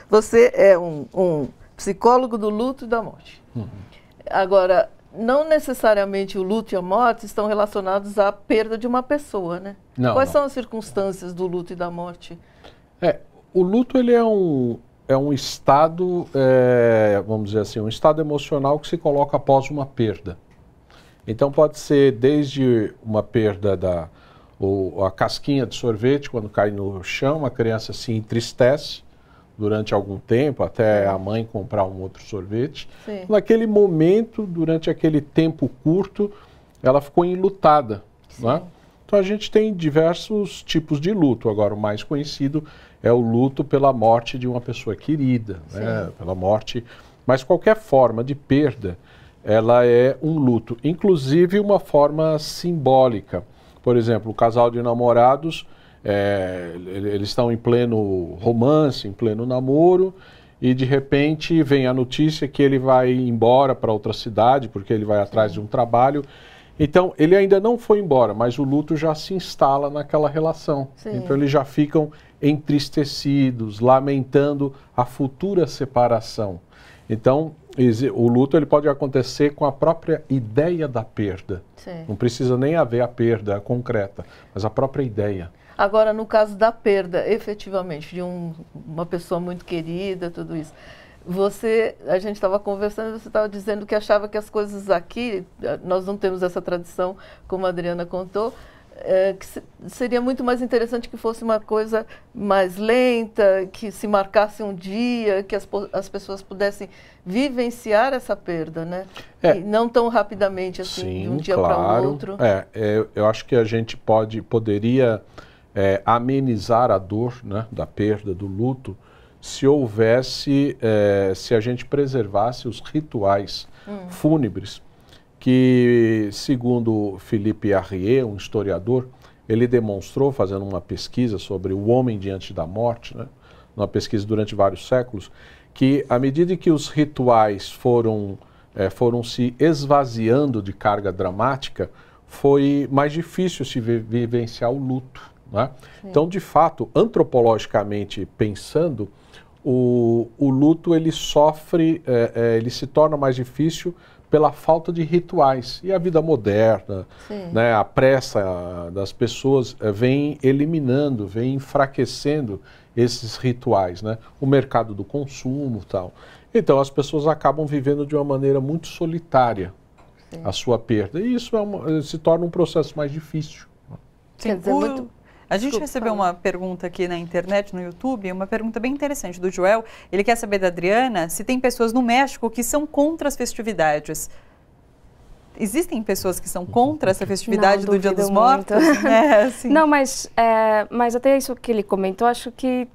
Você é um psicólogo do luto e da morte. Agora, não necessariamente o luto e a morte estão relacionados à perda de uma pessoa, né? Quais são as circunstâncias do luto e da morte? O luto ele é um estado, vamos dizer assim, um estado emocional que se coloca após uma perda. Então pode ser desde uma perda a casquinha de sorvete, quando cai no chão, a criança se entristece durante algum tempo, até a mãe comprar um outro sorvete. Sim. Naquele momento, durante aquele tempo curto, ela ficou enlutada. Né? Então a gente tem diversos tipos de luto. Agora, o mais conhecido é o luto pela morte de uma pessoa querida, né? Pela morte. Mas qualquer forma de perda, ela é um luto, inclusive uma forma simbólica. Por exemplo, o casal de namorados, eles estão em pleno romance, em pleno namoro, e de repente vem a notícia que ele vai embora para outra cidade, porque ele vai atrás de um trabalho. Então, ele ainda não foi embora, mas o luto já se instala naquela relação. Então, eles já ficam entristecidos, lamentando a futura separação. Então, o luto ele pode acontecer com a própria ideia da perda. Não precisa nem haver a perda concreta, mas a própria ideia. Agora, no caso da perda, efetivamente, de uma pessoa muito querida, tudo isso, a gente estava conversando, você estava dizendo que achava que as coisas aqui, nós não temos essa tradição, como a Adriana contou, que seria muito mais interessante que fosse uma coisa mais lenta, que se marcasse um dia, que as pessoas pudessem vivenciar essa perda, né? E não tão rapidamente assim, de um dia para o outro. Eu acho que a gente poderia amenizar a dor, né, da perda, do luto, se houvesse, se a gente preservasse os rituais fúnebres, que, segundo Philippe Arrier, um historiador, ele demonstrou, fazendo uma pesquisa sobre o homem diante da morte, né, uma pesquisa durante vários séculos, que à medida que os rituais foram se esvaziando de carga dramática, foi mais difícil se vivenciar o luto. Né? Então, de fato, antropologicamente pensando, o luto ele sofre, ele se torna mais difícil pela falta de rituais. E a vida moderna, né, a pressa das pessoas vem eliminando, vem enfraquecendo esses rituais, né? O mercado do consumo e tal. Então as pessoas acabam vivendo de uma maneira muito solitária a sua perda. E isso se torna um processo mais difícil. Quer dizer, a gente recebeu uma pergunta aqui na internet, no YouTube, uma pergunta bem interessante do Joel. Ele quer saber da Adriana se tem pessoas no México que são contra as festividades. Existem pessoas que são contra essa festividade do Dia dos Mortos? Assim. Não, mas até isso que ele comentou, acho que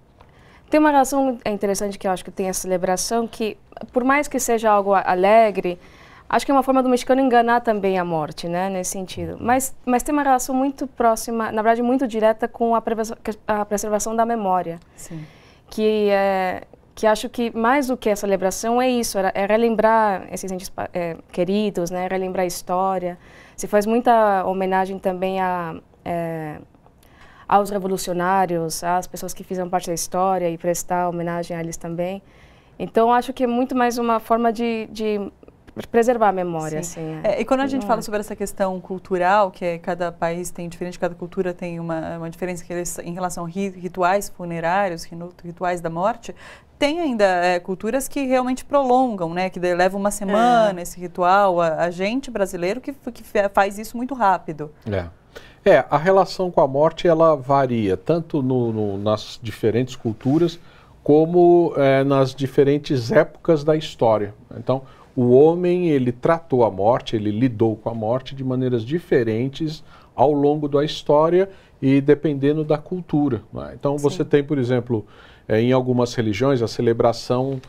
tem uma relação interessante que eu acho que tem a celebração, que por mais que seja algo alegre, acho que é uma forma do mexicano enganar também a morte, né, nesse sentido. Mas tem uma relação muito próxima, na verdade muito direta com a preservação da memória. Sim. Que acho que mais do que a celebração é isso, é relembrar esses entes queridos, né, relembrar a história. Se faz muita homenagem também aos revolucionários, às pessoas que fizeram parte da história e prestar homenagem a eles também. Então acho que é muito mais uma forma de preservar a memória. Assim, e quando a gente fala sobre essa questão cultural, que cada país tem diferente, cada cultura tem uma diferença em relação a rituais funerários, rituais da morte, tem ainda culturas que realmente prolongam, né, que levam uma semana esse ritual. A gente brasileiro que faz isso muito rápido. A relação com a morte ela varia tanto nas diferentes culturas como nas diferentes épocas da história. Então, o homem, ele tratou a morte, ele lidou com a morte de maneiras diferentes ao longo da história e dependendo da cultura. Né? Então, você tem, por exemplo, em algumas religiões, a celebração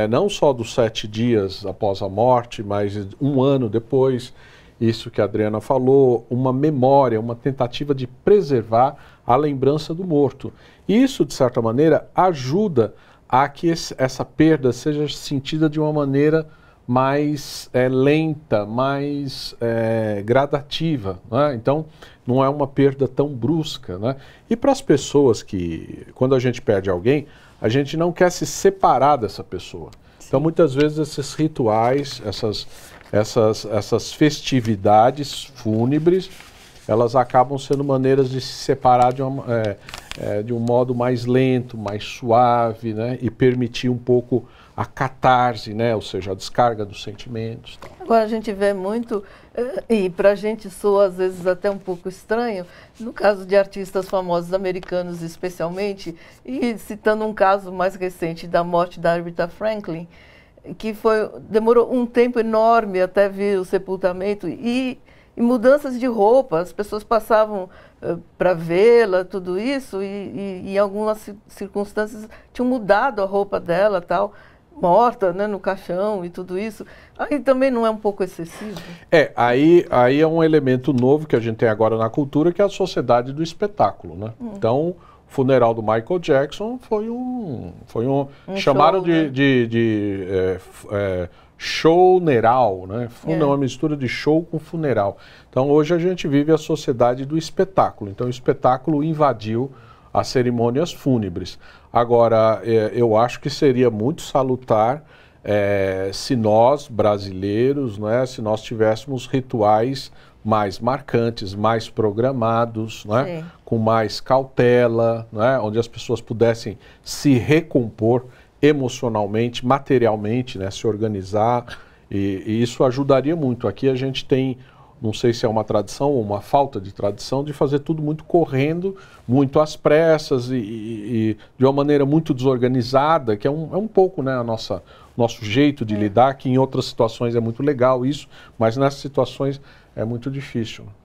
não só dos 7 dias após a morte, mas um ano depois, isso que a Adriana falou, uma memória, uma tentativa de preservar a lembrança do morto. Isso, de certa maneira, ajuda a que essa perda seja sentida de uma maneira mais lenta, mais gradativa, né? Então não é uma perda tão brusca, né? E para as pessoas que, quando a gente perde alguém, a gente não quer se separar dessa pessoa. Então, muitas vezes, esses rituais, essas festividades fúnebres, elas acabam sendo maneiras de se separar de um modo mais lento, mais suave, né? E permitir um pouco a catarse, né? Ou seja, a descarga dos sentimentos. Agora a gente vê muito, e para a gente soa às vezes até um pouco estranho, no caso de artistas famosos americanos especialmente, e citando um caso mais recente da morte da Aretha Franklin, que demorou um tempo enorme até vir o sepultamento e mudanças de roupa, as pessoas passavam para vê-la, tudo isso, e em algumas circunstâncias tinham mudado a roupa dela, tal, morta, né, no caixão e tudo isso. Aí também não é um pouco excessivo? Aí é um elemento novo que a gente tem agora na cultura, que é a sociedade do espetáculo, né? Então, o funeral do Michael Jackson foi um chamaram show, de showneral, né? Uma mistura de show com funeral. Então, hoje a gente vive a sociedade do espetáculo. Então, o espetáculo invadiu as cerimônias fúnebres. Agora, eu acho que seria muito salutar se nós, brasileiros, né, se nós tivéssemos rituais mais marcantes, mais programados, né, com mais cautela, né, onde as pessoas pudessem se recompor emocionalmente, materialmente, né, se organizar, e isso ajudaria muito. Aqui a gente tem, não sei se é uma tradição ou uma falta de tradição, de fazer tudo muito correndo, muito às pressas e de uma maneira muito desorganizada, que é um pouco, né, nosso jeito de lidar, que em outras situações é muito legal isso, mas nessas situações é muito difícil.